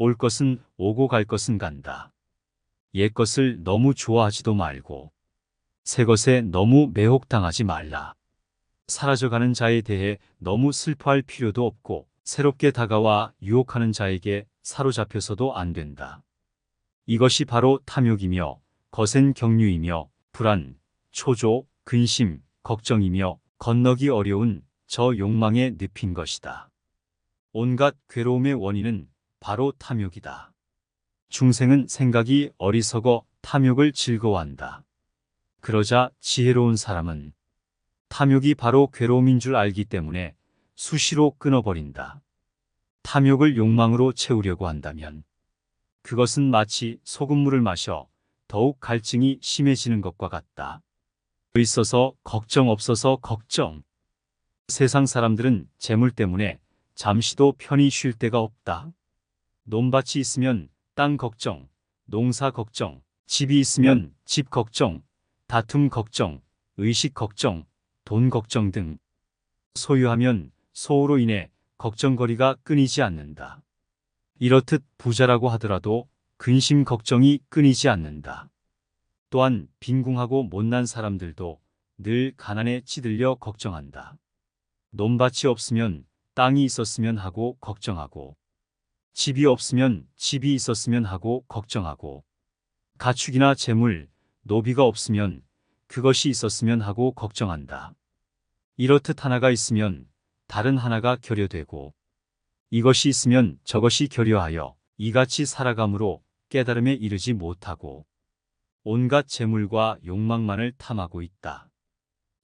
올 것은 오고 갈 것은 간다. 옛 것을 너무 좋아하지도 말고 새 것에 너무 매혹당하지 말라. 사라져가는 자에 대해 너무 슬퍼할 필요도 없고 새롭게 다가와 유혹하는 자에게 사로잡혀서도 안 된다. 이것이 바로 탐욕이며 거센 경륜이며 불안, 초조, 근심, 걱정이며 건너기 어려운 저 욕망의 늪인 것이다. 온갖 괴로움의 원인은 바로 탐욕이다. 중생은 생각이 어리석어 탐욕을 즐거워한다. 그러자 지혜로운 사람은 탐욕이 바로 괴로움인 줄 알기 때문에 수시로 끊어버린다. 탐욕을 욕망으로 채우려고 한다면 그것은 마치 소금물을 마셔 더욱 갈증이 심해지는 것과 같다. 있어서 걱정 없어서 걱정. 세상 사람들은 재물 때문에 잠시도 편히 쉴 데가 없다. 논밭이 있으면 땅 걱정, 농사 걱정, 집이 있으면 집 걱정, 다툼 걱정, 의식 걱정, 돈 걱정 등 소유하면 소우로 인해 걱정거리가 끊이지 않는다. 이렇듯 부자라고 하더라도 근심 걱정이 끊이지 않는다. 또한 빈궁하고 못난 사람들도 늘 가난에 찌들려 걱정한다. 논밭이 없으면 땅이 있었으면 하고 걱정하고 집이 없으면 집이 있었으면 하고 걱정하고 가축이나 재물, 노비가 없으면 그것이 있었으면 하고 걱정한다. 이렇듯 하나가 있으면 다른 하나가 결여되고 이것이 있으면 저것이 결여하여 이같이 살아감으로 깨달음에 이르지 못하고 온갖 재물과 욕망만을 탐하고 있다.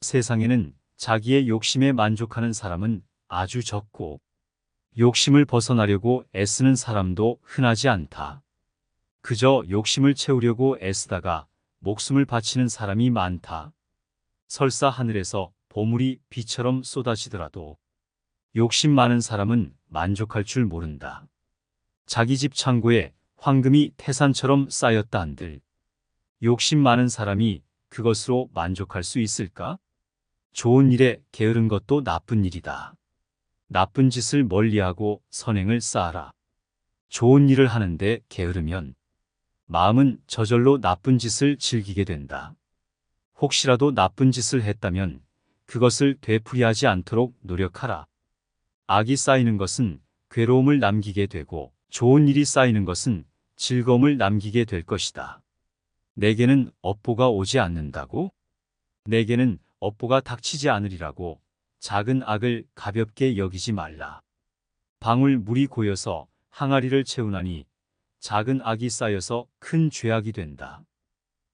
세상에는 자기의 욕심에 만족하는 사람은 아주 적고 욕심을 벗어나려고 애쓰는 사람도 흔하지 않다. 그저 욕심을 채우려고 애쓰다가 목숨을 바치는 사람이 많다. 설사 하늘에서 보물이 비처럼 쏟아지더라도 욕심 많은 사람은 만족할 줄 모른다. 자기 집 창고에 황금이 태산처럼 쌓였다 한들 욕심 많은 사람이 그것으로 만족할 수 있을까? 좋은 일에 게으른 것도 나쁜 일이다. 나쁜 짓을 멀리하고 선행을 쌓아라. 좋은 일을 하는데 게으르면 마음은 저절로 나쁜 짓을 즐기게 된다. 혹시라도 나쁜 짓을 했다면 그것을 되풀이하지 않도록 노력하라. 악이 쌓이는 것은 괴로움을 남기게 되고 좋은 일이 쌓이는 것은 즐거움을 남기게 될 것이다. 내게는 업보가 오지 않는다고? 내게는 업보가 닥치지 않으리라고 작은 악을 가볍게 여기지 말라. 방울 물이 고여서 항아리를 채우나니 작은 악이 쌓여서 큰 죄악이 된다.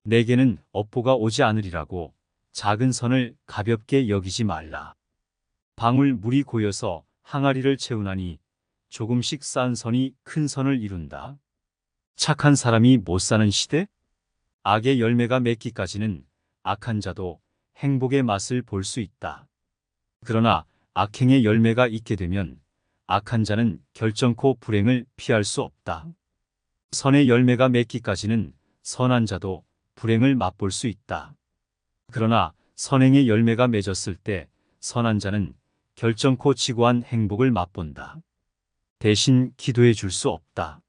내게는 업보가 오지 않으리라고 작은 선을 가볍게 여기지 말라. 방울 물이 고여서 항아리를 채우나니 조금씩 쌓은 선이 큰 선을 이룬다. 착한 사람이 못 사는 시대? 악의 열매가 맺기까지는 악한 자도 행복의 맛을 볼 수 있다. 그러나 악행의 열매가 있게 되면 악한 자는 결정코 불행을 피할 수 없다. 선의 열매가 맺기까지는 선한 자도 불행을 맛볼 수 있다. 그러나 선행의 열매가 맺었을 때 선한 자는 결정코 지고한 행복을 맛본다. 대신 기도해 줄 수 없다.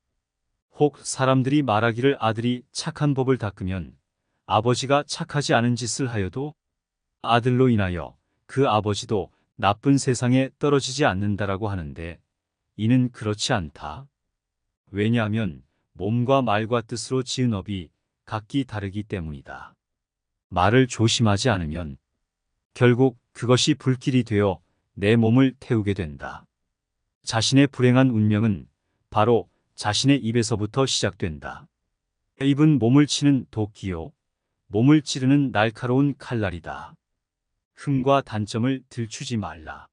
혹 사람들이 말하기를 아들이 착한 법을 닦으면 아버지가 착하지 않은 짓을 하여도 아들로 인하여 그 아버지도 나쁜 세상에 떨어지지 않는다라고 하는데 이는 그렇지 않다. 왜냐하면 몸과 말과 뜻으로 지은 업이 각기 다르기 때문이다. 말을 조심하지 않으면 결국 그것이 불길이 되어 내 몸을 태우게 된다. 자신의 불행한 운명은 바로 자신의 입에서부터 시작된다. 입은 몸을 치는 도끼요, 몸을 찌르는 날카로운 칼날이다. 흠과 단점을 들추지 말라.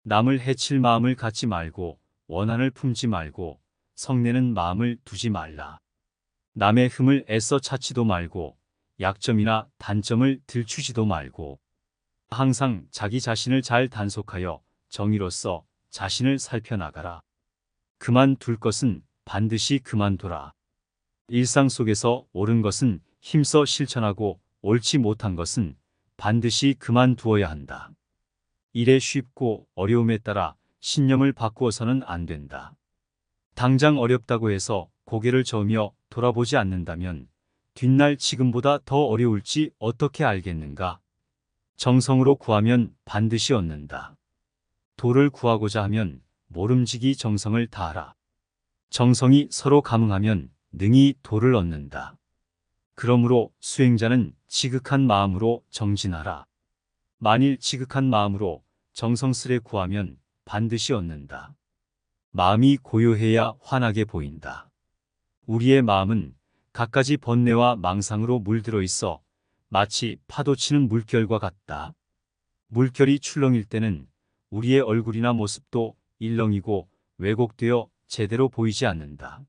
남을 해칠 마음을 갖지 말고 원한을 품지 말고 성내는 마음을 두지 말라. 남의 흠을 애써 찾지도 말고 약점이나 단점을 들추지도 말고 항상 자기 자신을 잘 단속하여 정의로써 자신을 살펴나가라. 그만둘 것은 반드시 그만둬라. 일상 속에서 옳은 것은 힘써 실천하고 옳지 못한 것은 반드시 그만두어야 한다. 일에 쉽고 어려움에 따라 신념을 바꾸어서는 안 된다. 당장 어렵다고 해서 고개를 저으며 돌아보지 않는다면 뒷날 지금보다 더 어려울지 어떻게 알겠는가? 정성으로 구하면 반드시 얻는다. 도를 구하고자 하면 모름지기 정성을 다하라. 정성이 서로 감응하면 능히 도를 얻는다. 그러므로 수행자는 지극한 마음으로 정진하라. 만일 지극한 마음으로 정성스레 구하면 반드시 얻는다. 마음이 고요해야 환하게 보인다. 우리의 마음은 갖가지 번뇌와 망상으로 물들어 있어 마치 파도치는 물결과 같다. 물결이 출렁일 때는 우리의 얼굴이나 모습도 일렁이고 왜곡되어 제대로 보이지 않는다.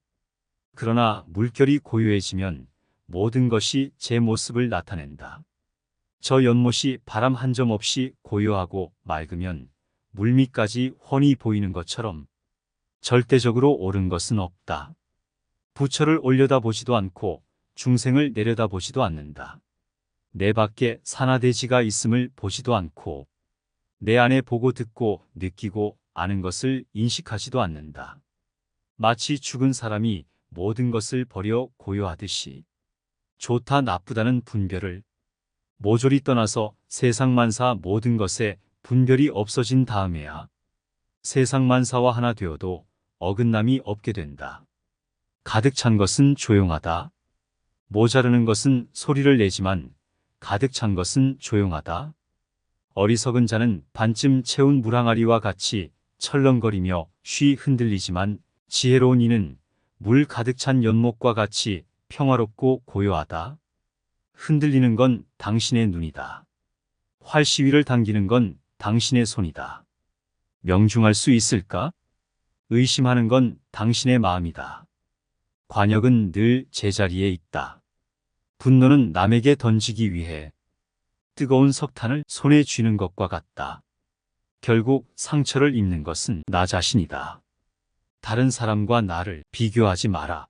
그러나 물결이 고요해지면 모든 것이 제 모습을 나타낸다. 저 연못이 바람 한 점 없이 고요하고 맑으면 물밑까지 훤히 보이는 것처럼 절대적으로 옳은 것은 없다. 부처를 올려다보지도 않고 중생을 내려다보지도 않는다. 내 밖에 산하대지가 있음을 보지도 않고 내 안에 보고 듣고 느끼고 아는 것을 인식하지도 않는다. 마치 죽은 사람이 모든 것을 버려 고요하듯이 좋다 나쁘다는 분별을 모조리 떠나서 세상만사 모든 것에 분별이 없어진 다음에야 세상만사와 하나 되어도 어긋남이 없게 된다. 가득 찬 것은 조용하다. 모자르는 것은 소리를 내지만 가득 찬 것은 조용하다. 어리석은 자는 반쯤 채운 물항아리와 같이 철렁거리며 쉬 흔들리지만 지혜로운 이는 물 가득 찬 연못과 같이 평화롭고 고요하다. 흔들리는 건 당신의 눈이다. 활시위를 당기는 건 당신의 손이다. 명중할 수 있을까? 의심하는 건 당신의 마음이다. 관역은 늘 제자리에 있다. 분노는 남에게 던지기 위해 뜨거운 석탄을 손에 쥐는 것과 같다. 결국 상처를 입는 것은 나 자신이다. 다른 사람과 나를 비교하지 마라.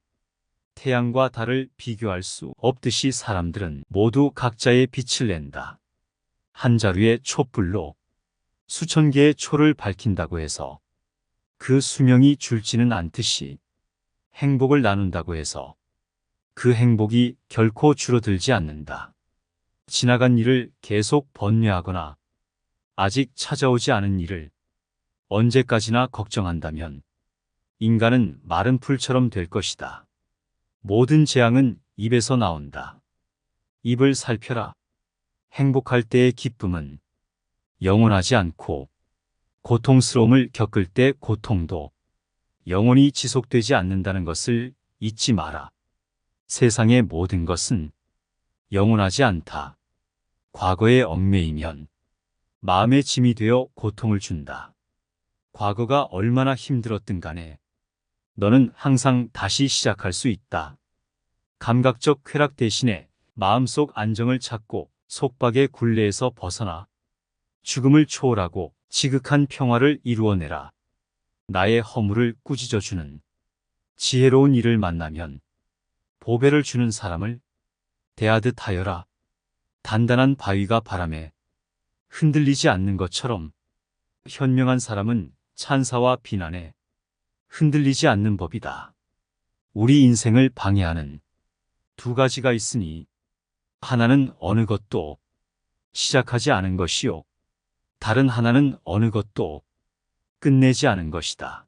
태양과 달을 비교할 수 없듯이 사람들은 모두 각자의 빛을 낸다. 한 자루의 촛불로 수천 개의 초를 밝힌다고 해서 그 수명이 줄지는 않듯이 행복을 나눈다고 해서 그 행복이 결코 줄어들지 않는다. 지나간 일을 계속 번뇌하거나 아직 찾아오지 않은 일을 언제까지나 걱정한다면 인간은 마른 풀처럼 될 것이다. 모든 재앙은 입에서 나온다. 입을 살펴라. 행복할 때의 기쁨은 영원하지 않고 고통스러움을 겪을 때 고통도 영원히 지속되지 않는다는 것을 잊지 마라. 세상의 모든 것은 영원하지 않다. 과거에 얽매이면 마음의 짐이 되어 고통을 준다. 과거가 얼마나 힘들었든 간에 너는 항상 다시 시작할 수 있다. 감각적 쾌락 대신에 마음속 안정을 찾고 속박의 굴레에서 벗어나 죽음을 초월하고 지극한 평화를 이루어내라. 나의 허물을 꾸짖어주는 지혜로운 이를 만나면 보배를 주는 사람을 대하듯 하여라. 단단한 바위가 바람에 흔들리지 않는 것처럼 현명한 사람은 찬사와 비난에 흔들리지 않는 법이다. 우리 인생을 방해하는 두 가지가 있으니 하나는 어느 것도 시작하지 않은 것이요. 다른 하나는 어느 것도 끝내지 않은 것이다.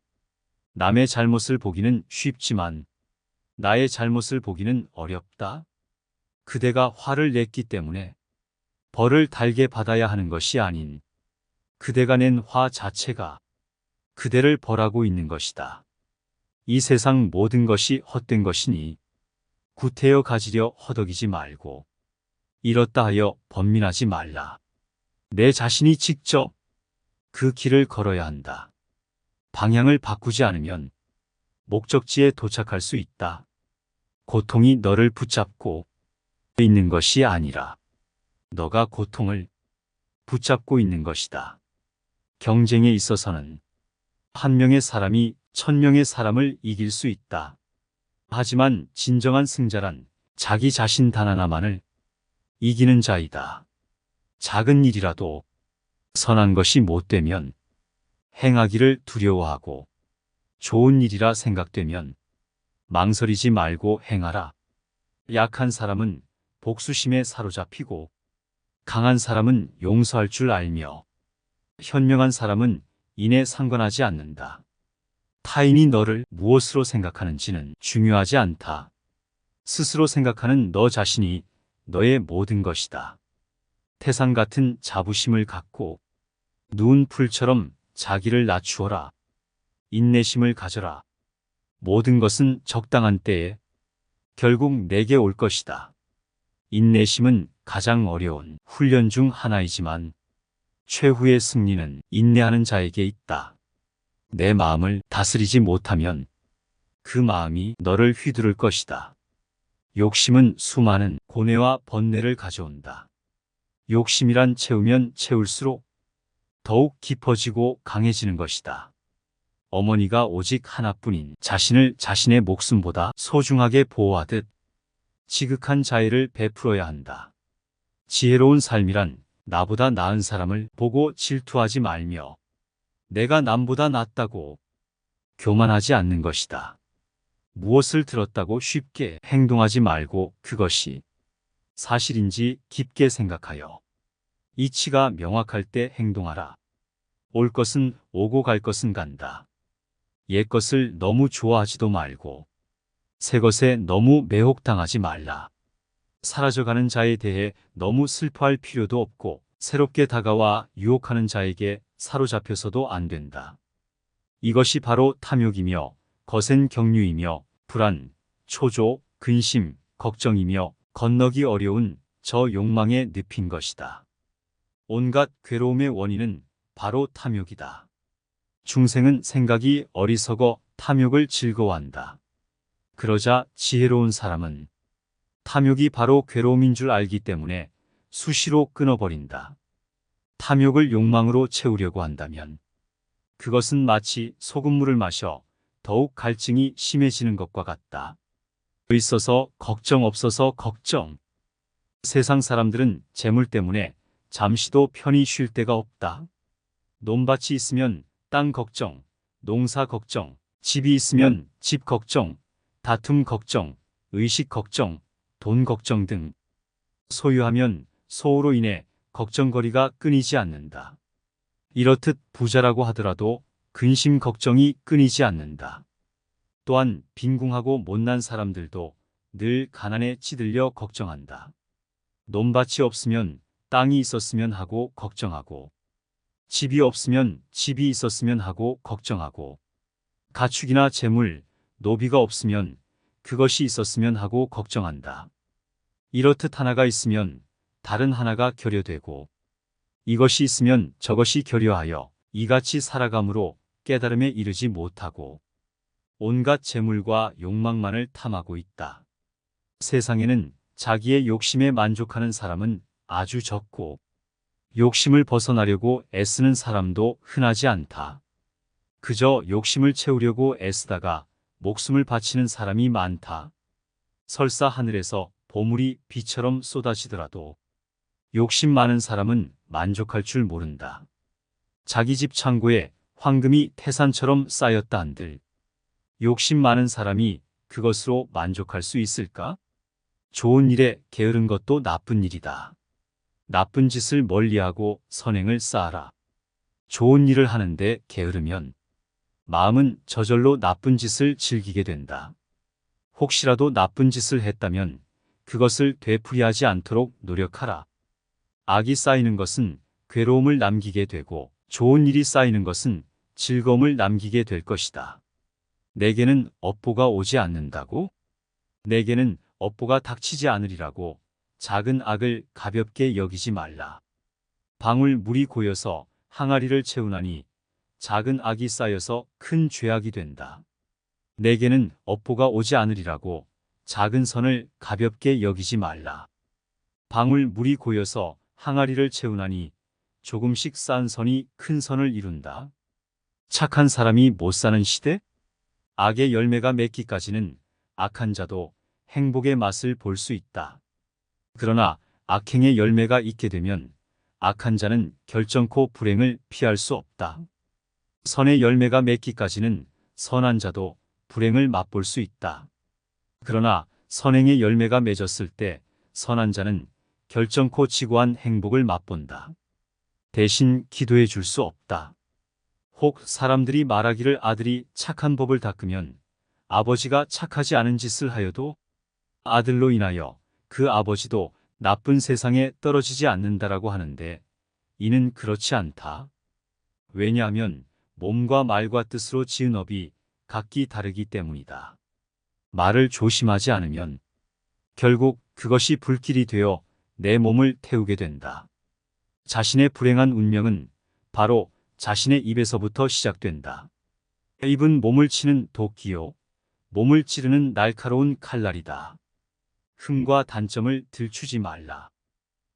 남의 잘못을 보기는 쉽지만 나의 잘못을 보기는 어렵다. 그대가 화를 냈기 때문에 벌을 달게 받아야 하는 것이 아닌 그대가 낸 화 자체가 그대를 벌하고 있는 것이다. 이 세상 모든 것이 헛된 것이니 구태여 가지려 허덕이지 말고 이렇다 하여 번민하지 말라. 내 자신이 직접 그 길을 걸어야 한다. 방향을 바꾸지 않으면 목적지에 도착할 수 있다. 고통이 너를 붙잡고 있는 것이 아니라 너가 고통을 붙잡고 있는 것이다. 경쟁에 있어서는 한 명의 사람이 1000명의 사람을 이길 수 있다. 하지만 진정한 승자란 자기 자신 단 하나만을 이기는 자이다. 작은 일이라도 선한 것이 못되면 행하기를 두려워하고 좋은 일이라 생각되면 망설이지 말고 행하라. 약한 사람은 복수심에 사로잡히고 강한 사람은 용서할 줄 알며 현명한 사람은 인에 상관하지 않는다. 타인이 너를 무엇으로 생각하는지는 중요하지 않다. 스스로 생각하는 너 자신이 너의 모든 것이다. 태산 같은 자부심을 갖고 누운 풀처럼 자기를 낮추어라. 인내심을 가져라. 모든 것은 적당한 때에 결국 내게 올 것이다. 인내심은 가장 어려운 훈련 중 하나이지만 최후의 승리는 인내하는 자에게 있다. 내 마음을 다스리지 못하면 그 마음이 너를 휘두를 것이다. 욕심은 수많은 고뇌와 번뇌를 가져온다. 욕심이란 채우면 채울수록 더욱 깊어지고 강해지는 것이다. 어머니가 오직 하나뿐인 자신을 자신의 목숨보다 소중하게 보호하듯 지극한 자애를 베풀어야 한다. 지혜로운 삶이란 나보다 나은 사람을 보고 질투하지 말며 내가 남보다 낫다고 교만하지 않는 것이다. 무엇을 들었다고 쉽게 행동하지 말고 그것이 사실인지 깊게 생각하여 이치가 명확할 때 행동하라. 올 것은 오고 갈 것은 간다. 옛 것을 너무 좋아하지도 말고 새 것에 너무 매혹당하지 말라. 사라져가는 자에 대해 너무 슬퍼할 필요도 없고 새롭게 다가와 유혹하는 자에게 사로잡혀서도 안 된다. 이것이 바로 탐욕이며 거센 경륜이며 불안, 초조, 근심, 걱정이며 건너기 어려운 저 욕망의 늪인 것이다. 온갖 괴로움의 원인은 바로 탐욕이다. 중생은 생각이 어리석어 탐욕을 즐거워한다. 그러자 지혜로운 사람은 탐욕이 바로 괴로움인 줄 알기 때문에 수시로 끊어버린다. 탐욕을 욕망으로 채우려고 한다면 그것은 마치 소금물을 마셔 더욱 갈증이 심해지는 것과 같다. 있어서 걱정 없어서 걱정. 세상 사람들은 재물 때문에 잠시도 편히 쉴 데가 없다. 논밭이 있으면 땅 걱정, 농사 걱정, 집이 있으면 집 걱정, 다툼 걱정, 의식 걱정, 돈 걱정 등 소유하면 소우로 인해 걱정거리가 끊이지 않는다. 이렇듯 부자라고 하더라도 근심 걱정이 끊이지 않는다. 또한 빈궁하고 못난 사람들도 늘 가난에 찌들려 걱정한다. 논밭이 없으면 땅이 있었으면 하고 걱정하고 집이 없으면 집이 있었으면 하고 걱정하고 가축이나 재물, 노비가 없으면 그것이 있었으면 하고 걱정한다. 이렇듯 하나가 있으면 다른 하나가 결여되고 이것이 있으면 저것이 결여하여 이같이 살아감으로 깨달음에 이르지 못하고 온갖 재물과 욕망만을 탐하고 있다. 세상에는 자기의 욕심에 만족하는 사람은 아주 적고 욕심을 벗어나려고 애쓰는 사람도 흔하지 않다. 그저 욕심을 채우려고 애쓰다가 목숨을 바치는 사람이 많다. 설사 하늘에서 보물이 비처럼 쏟아지더라도 욕심 많은 사람은 만족할 줄 모른다. 자기 집 창고에 황금이 태산처럼 쌓였다 한들 욕심 많은 사람이 그것으로 만족할 수 있을까? 좋은 일에 게으른 것도 나쁜 일이다. 나쁜 짓을 멀리하고 선행을 쌓아라. 좋은 일을 하는데 게으르면 마음은 저절로 나쁜 짓을 즐기게 된다. 혹시라도 나쁜 짓을 했다면 그것을 되풀이하지 않도록 노력하라. 악이 쌓이는 것은 괴로움을 남기게 되고 좋은 일이 쌓이는 것은 즐거움을 남기게 될 것이다. 내게는 업보가 오지 않는다고? 내게는 업보가 닥치지 않으리라고 작은 악을 가볍게 여기지 말라. 방울 물이 고여서 항아리를 채우나니 작은 악이 쌓여서 큰 죄악이 된다. 내게는 업보가 오지 않으리라고 작은 선을 가볍게 여기지 말라. 방울 물이 고여서 항아리를 채우나니 조금씩 쌓은 선이 큰 선을 이룬다. 착한 사람이 못 사는 시대? 악의 열매가 맺기까지는 악한 자도 행복의 맛을 볼 수 있다. 그러나 악행의 열매가 있게 되면 악한 자는 결정코 불행을 피할 수 없다. 선의 열매가 맺기까지는 선한 자도 불행을 맛볼 수 있다. 그러나 선행의 열매가 맺었을 때 선한 자는 결정코 지고한 행복을 맛본다. 대신 기도해 줄 수 없다. 혹 사람들이 말하기를 아들이 착한 법을 닦으면 아버지가 착하지 않은 짓을 하여도 아들로 인하여 그 아버지도 나쁜 세상에 떨어지지 않는다라고 하는데 이는 그렇지 않다. 왜냐하면 몸과 말과 뜻으로 지은 업이 각기 다르기 때문이다. 말을 조심하지 않으면 결국 그것이 불길이 되어 내 몸을 태우게 된다. 자신의 불행한 운명은 바로 자신의 입에서부터 시작된다. 입은 몸을 치는 도끼요, 몸을 찌르는 날카로운 칼날이다. 흠과 단점을 들추지 말라.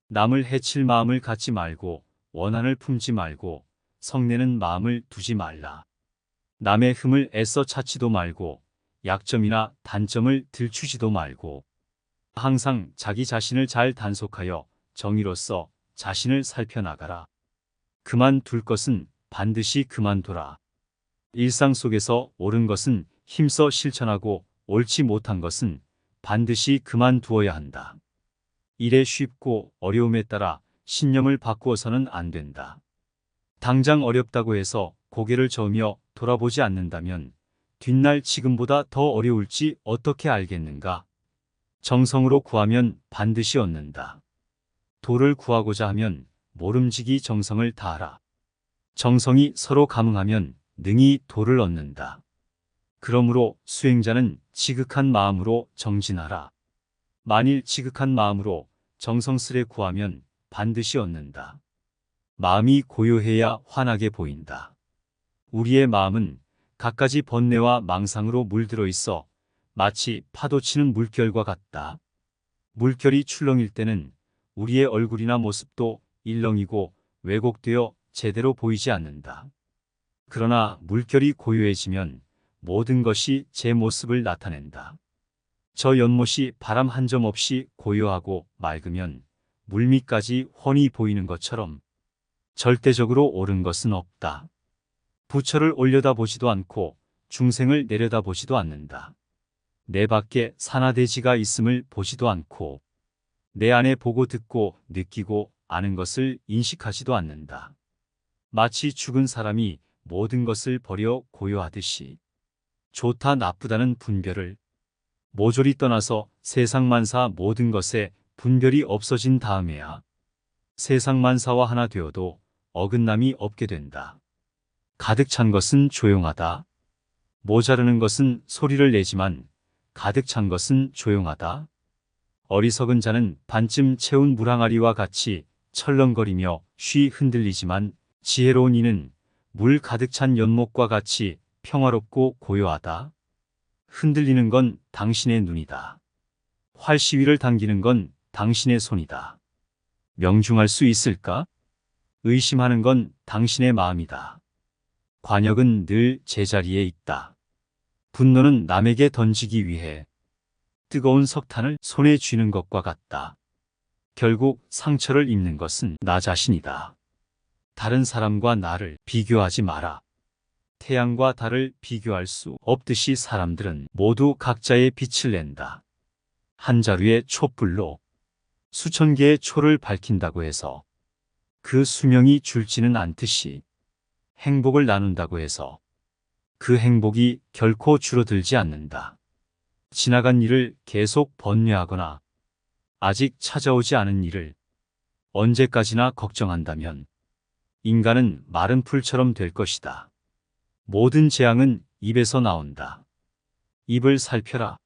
남을 해칠 마음을 갖지 말고 원한을 품지 말고 성내는 마음을 두지 말라. 남의 흠을 애써 찾지도 말고 약점이나 단점을 들추지도 말고 항상 자기 자신을 잘 단속하여 정의로써 자신을 살펴나가라. 그만둘 것은 반드시 그만둬라. 일상 속에서 옳은 것은 힘써 실천하고 옳지 못한 것은 반드시 그만두어야 한다. 일에 쉽고 어려움에 따라 신념을 바꾸어서는 안 된다. 당장 어렵다고 해서 고개를 저으며 돌아보지 않는다면 뒷날 지금보다 더 어려울지 어떻게 알겠는가? 정성으로 구하면 반드시 얻는다. 도를 구하고자 하면 모름지기 정성을 다하라. 정성이 서로 감응하면 능히 도를 얻는다. 그러므로 수행자는 지극한 마음으로 정진하라. 만일 지극한 마음으로 정성스레 구하면 반드시 얻는다. 마음이 고요해야 환하게 보인다. 우리의 마음은 갖가지 번뇌와 망상으로 물들어 있어 마치 파도치는 물결과 같다. 물결이 출렁일 때는 우리의 얼굴이나 모습도 일렁이고 왜곡되어 제대로 보이지 않는다. 그러나 물결이 고요해지면 모든 것이 제 모습을 나타낸다. 저 연못이 바람 한 점 없이 고요하고 맑으면 물밑까지 훤히 보이는 것처럼 절대적으로 옳은 것은 없다. 부처를 올려다보지도 않고 중생을 내려다보지도 않는다. 내 밖에 산하대지가 있음을 보지도 않고 내 안에 보고 듣고 느끼고 아는 것을 인식하지도 않는다. 마치 죽은 사람이 모든 것을 버려 고요하듯이 좋다 나쁘다는 분별을 모조리 떠나서 세상 만사 모든 것에 분별이 없어진 다음에야 세상 만사와 하나 되어도 어긋남이 없게 된다. 가득 찬 것은 조용하다. 모자르는 것은 소리를 내지만 가득 찬 것은 조용하다. 어리석은 자는 반쯤 채운 물항아리와 같이 철렁거리며 쉬 흔들리지만 지혜로운 이는 물 가득 찬 연못과 같이 평화롭고 고요하다. 흔들리는 건 당신의 눈이다. 활시위를 당기는 건 당신의 손이다. 명중할 수 있을까? 의심하는 건 당신의 마음이다. 관역은 늘 제자리에 있다. 분노는 남에게 던지기 위해 뜨거운 석탄을 손에 쥐는 것과 같다. 결국 상처를 입는 것은 나 자신이다. 다른 사람과 나를 비교하지 마라. 태양과 달을 비교할 수 없듯이 사람들은 모두 각자의 빛을 낸다. 한 자루의 촛불로 수천 개의 초를 밝힌다고 해서 그 수명이 줄지는 않듯이 행복을 나눈다고 해서 그 행복이 결코 줄어들지 않는다. 지나간 일을 계속 번뇌하거나 아직 찾아오지 않은 일을 언제까지나 걱정한다면 인간은 마른 풀처럼 될 것이다. 모든 재앙은 입에서 나온다. 입을 살펴라.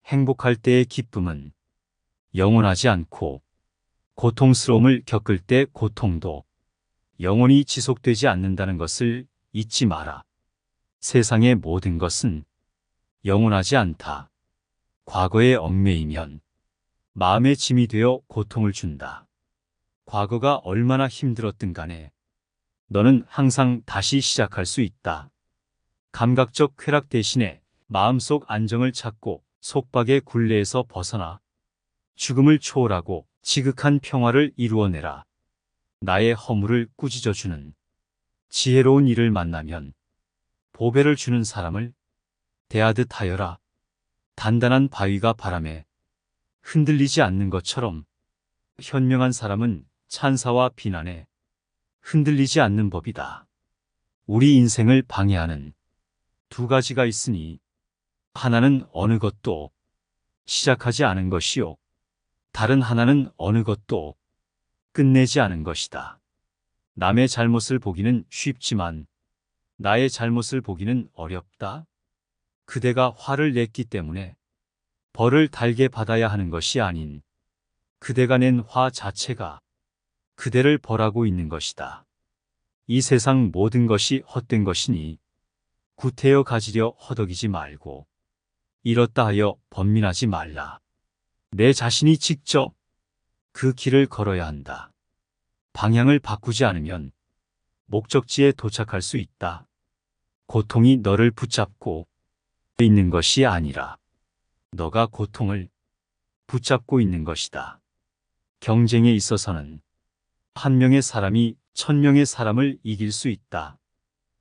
행복할 때의 기쁨은 영원하지 않고 고통스러움을 겪을 때 고통도 영원히 지속되지 않는다는 것을 잊지 마라. 세상의 모든 것은 영원하지 않다. 과거에 얽매이면 마음의 짐이 되어 고통을 준다. 과거가 얼마나 힘들었든 간에 너는 항상 다시 시작할 수 있다. 감각적 쾌락 대신에 마음속 안정을 찾고 속박의 굴레에서 벗어나 죽음을 초월하고 지극한 평화를 이루어내라. 나의 허물을 꾸짖어주는 지혜로운 이를 만나면 보배를 주는 사람을 대하듯 하여라. 단단한 바위가 바람에 흔들리지 않는 것처럼 현명한 사람은 찬사와 비난에 흔들리지 않는 법이다. 우리 인생을 방해하는 두 가지가 있으니 하나는 어느 것도 시작하지 않은 것이요. 다른 하나는 어느 것도 끝내지 않은 것이다. 남의 잘못을 보기는 쉽지만 나의 잘못을 보기는 어렵다. 그대가 화를 냈기 때문에 벌을 달게 받아야 하는 것이 아닌 그대가 낸 화 자체가 그대를 벌하고 있는 것이다. 이 세상 모든 것이 헛된 것이니 구태여 가지려 허덕이지 말고 이렇다 하여 번민하지 말라. 내 자신이 직접 그 길을 걸어야 한다. 방향을 바꾸지 않으면 목적지에 도착할 수 있다. 고통이 너를 붙잡고 있는 것이 아니라 너가 고통을 붙잡고 있는 것이다. 경쟁에 있어서는 한 명의 사람이 1000명의 사람을 이길 수 있다.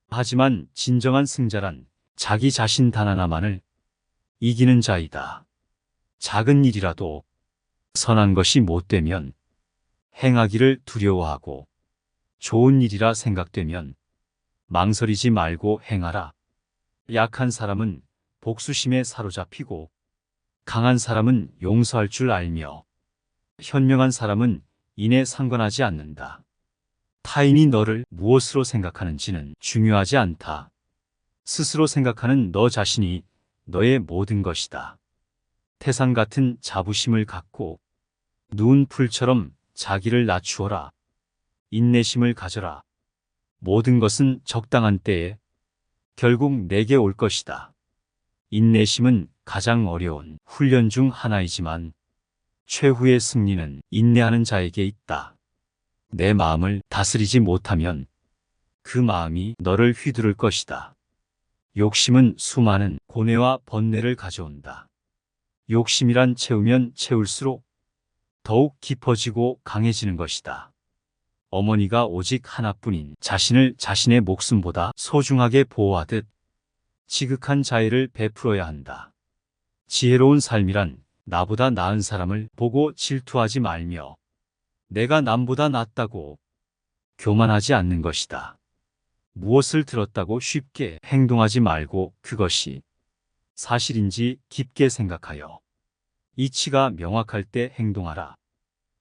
하지만 진정한 승자란 자기 자신 단 하나만을 이기는 자이다. 작은 일이라도 선한 것이 못되면 행하기를 두려워하고 좋은 일이라 생각되면 망설이지 말고 행하라. 약한 사람은 복수심에 사로잡히고 강한 사람은 용서할 줄 알며 현명한 사람은 이내 상관하지 않는다. 타인이 너를 무엇으로 생각하는지는 중요하지 않다. 스스로 생각하는 너 자신이 너의 모든 것이다. 태산 같은 자부심을 갖고 누운 풀처럼 자기를 낮추어라. 인내심을 가져라. 모든 것은 적당한 때에 결국 내게 올 것이다. 인내심은 가장 어려운 훈련 중 하나이지만 최후의 승리는 인내하는 자에게 있다. 내 마음을 다스리지 못하면 그 마음이 너를 휘두를 것이다. 욕심은 수많은 고뇌와 번뇌를 가져온다. 욕심이란 채우면 채울수록 더욱 깊어지고 강해지는 것이다. 어머니가 오직 하나뿐인 자신을 자신의 목숨보다 소중하게 보호하듯 지극한 자애를 베풀어야 한다. 지혜로운 삶이란 나보다 나은 사람을 보고 질투하지 말며 내가 남보다 낫다고 교만하지 않는 것이다. 무엇을 들었다고 쉽게 행동하지 말고 그것이 사실인지 깊게 생각하여 이치가 명확할 때 행동하라.